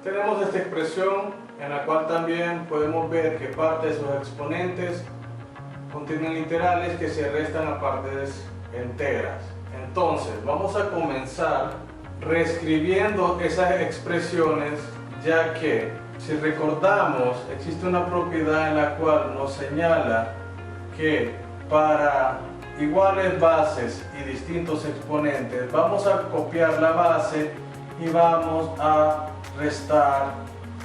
Tenemos esta expresión en la cual también podemos ver que parte de sus exponentes contienen literales que se restan a partes enteras. Entonces vamos a comenzar reescribiendo esas expresiones, ya que si recordamos existe una propiedad en la cual nos señala que para iguales bases y distintos exponentes vamos a copiar la base y vamos a restar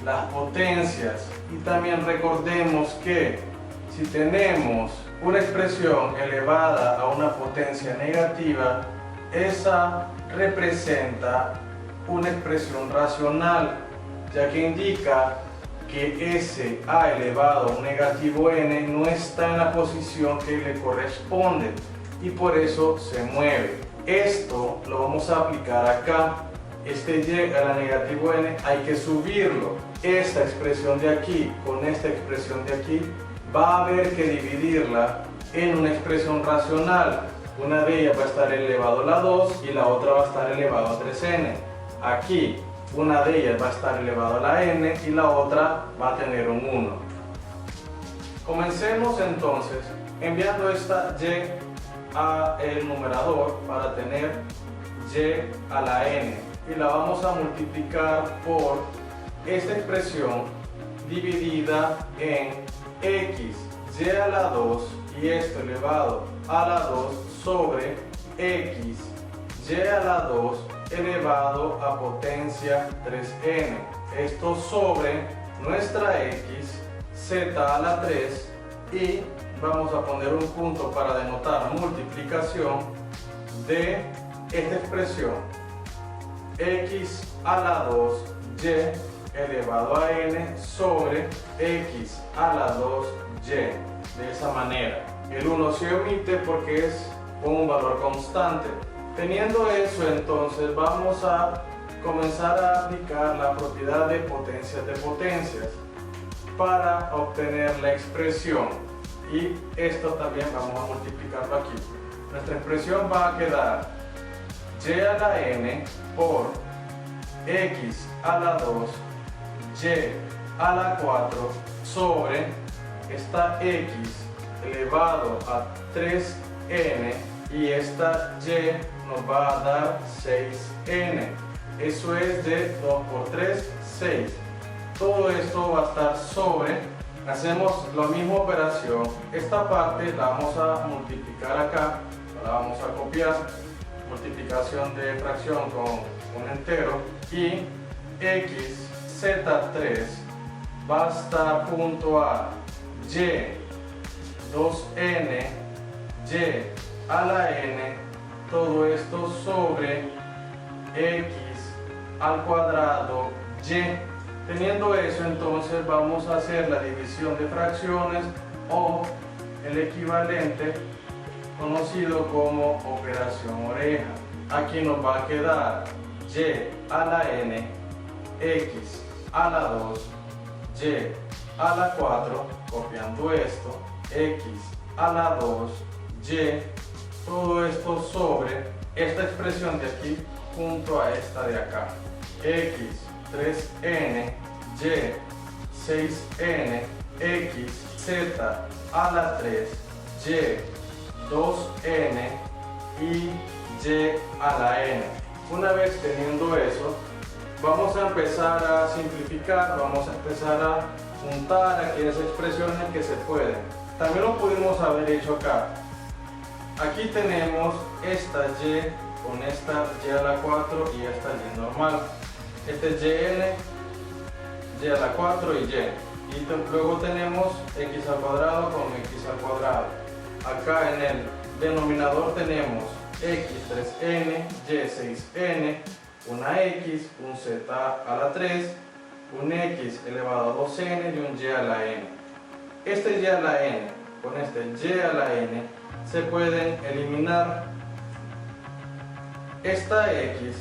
las potencias. Y también recordemos que si tenemos una expresión elevada a una potencia negativa, esa representa una expresión racional, ya que indica que ese a elevado a un negativo n no está en la posición que le corresponde y por eso se mueve. Esto lo vamos a aplicar acá. Este y a la negativo n hay que subirlo. Esta expresión de aquí con esta expresión de aquí va a haber que dividirla en una expresión racional. Una de ellas va a estar elevado a la 2 y la otra va a estar elevado a 3n. Aquí una de ellas va a estar elevado a la n y la otra va a tener un 1. Comencemos entonces enviando esta y a el numerador para tener y a la n. Y la vamos a multiplicar por esta expresión dividida en x y a la 2 y esto elevado a la 2 sobre x y a la 2 elevado a potencia 3n. Esto sobre nuestra x, z a la 3 y vamos a poner un punto para denotar multiplicación de esta expresión x a la 2 y elevado a n sobre x a la 2y. De esa manera el 1 se omite porque es un valor constante. Teniendo eso, entonces vamos a comenzar a aplicar la propiedad de potencias para obtener la expresión, y esto también vamos a multiplicarlo aquí. Nuestra expresión va a quedar y a la n por x a la 2 y a la 4 sobre esta x elevado a 3n y esta y nos va a dar 6n. Eso es de 2 por 3, 6. Todo esto va a estar sobre, hacemos la misma operación, esta parte la vamos a multiplicar acá, la vamos a copiar, multiplicación de fracción con un entero, y x z3 va a estar junto a y 2n y a la n, todo esto sobre x al cuadrado y. Teniendo eso, entonces vamos a hacer la división de fracciones o el equivalente conocido como operación oreja. Aquí nos va a quedar y a la n, x a la 2, y a la 4, copiando esto, x a la 2, y, todo esto sobre esta expresión de aquí junto a esta de acá, x 3n, y 6n, x z a la 3, y 2n y a la n. Una vez teniendo eso, vamos a empezar a simplificar, vamos a empezar a juntar aquellas expresiones que se pueden. También lo pudimos haber hecho acá. Aquí tenemos esta y con esta y a la 4 y esta y normal. Este yn, y a la 4 y y. Y luego tenemos x al cuadrado con x al cuadrado. Acá en el denominador tenemos x 3n, y 6n, una x, un z a la 3, un x elevado a 2n y un y a la n. Este y a la n con este y a la n se pueden eliminar. Esta x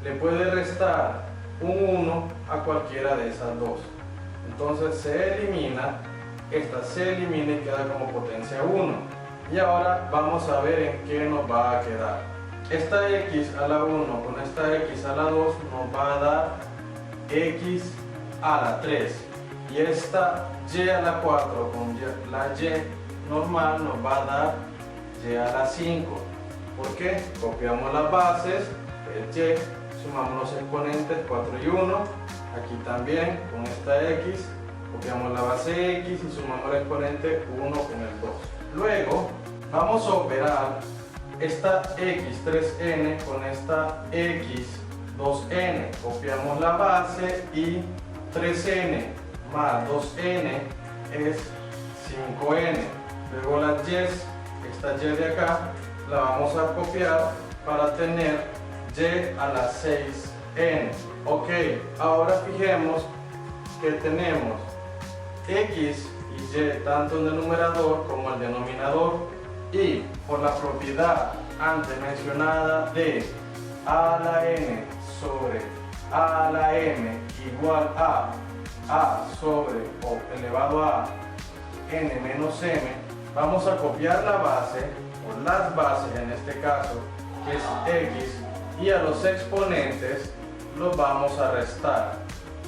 le puede restar un 1 a cualquiera de esas dos. Entonces se elimina, esta se elimina y queda como potencia 1. Y ahora vamos a ver en qué nos va a quedar. Esta x a la 1 con esta x a la 2 nos va a dar x a la 3 y esta y a la 4 con la y normal nos va a dar y a la 5. ¿Por qué? Copiamos las bases, el y, sumamos los exponentes 4 y 1, aquí también con esta x, copiamos la base x y sumamos el exponente 1 con el 2. Luego vamos a operar esta x3n con esta x2n, copiamos la base y 3n más 2n es 5n. Luego la y, esta y de acá, la vamos a copiar para tener y a la 6n. Ok, ahora fijemos que tenemos x y y tanto en el numerador como en el denominador, y por la propiedad antes mencionada de a a la n sobre a a la m igual a sobre o elevado a n menos m, vamos a copiar la base o las bases en este caso, que es x, y a los exponentes los vamos a restar.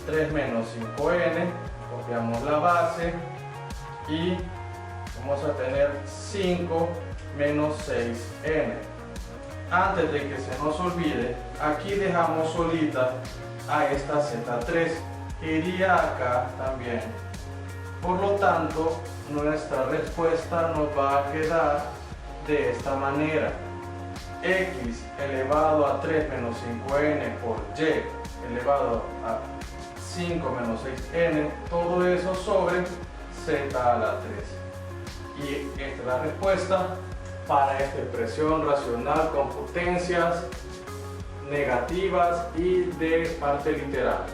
3 menos 5n, copiamos la base y vamos a tener 5 menos 6n. Antes de que se nos olvide, aquí dejamos solita a esta z3 que iría acá también. Por lo tanto, nuestra respuesta nos va a quedar de esta manera: x elevado a 3 menos 5n por y elevado a 5 menos 6n, todo eso sobre z a la 3. Y esta es la respuesta para esta expresión racional con potencias negativas y de parte literal.